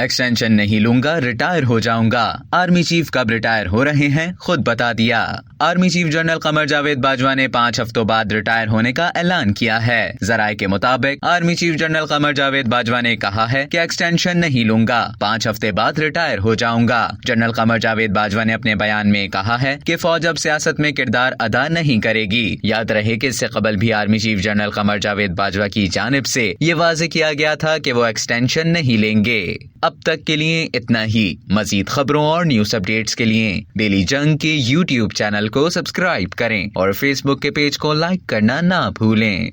Extension नहीं लूंगा, retire हो जाऊंगा। आर्मी चीफ कब रिटायर हो रहे हैं, खुद बता दिया। Army chief general Qamar Javed Bajwa ने 5 हफ्तों बाद रिटायर होने का ऐलान किया है। जराये के मुताबिक army chief general Qamar Javed Bajwa ने कहा है कि एक्सटेंशन नहीं लूंगा, 5 हफ्ते बाद रिटायर हो जाऊंगा। जनरल कमर जावेद बाजवा ने अपने बयान में कहा है कि फौज अब सियासत में किरदार अदा नहीं करेगी। याद रहे कि इससे कबल भी army chief general Qamar Javed Bajwa की जानिब से ये वाज़ेह किया गया था कि वो एक्सटेंशन नहीं लेंगे। अब तक के लिए इतना ही। मजीद खबरों और न्यूज अपडेट्स के लिए डेली जंग के YouTube चैनल को सब्सक्राइब करें और Facebook के पेज को लाइक करना ना भूलें।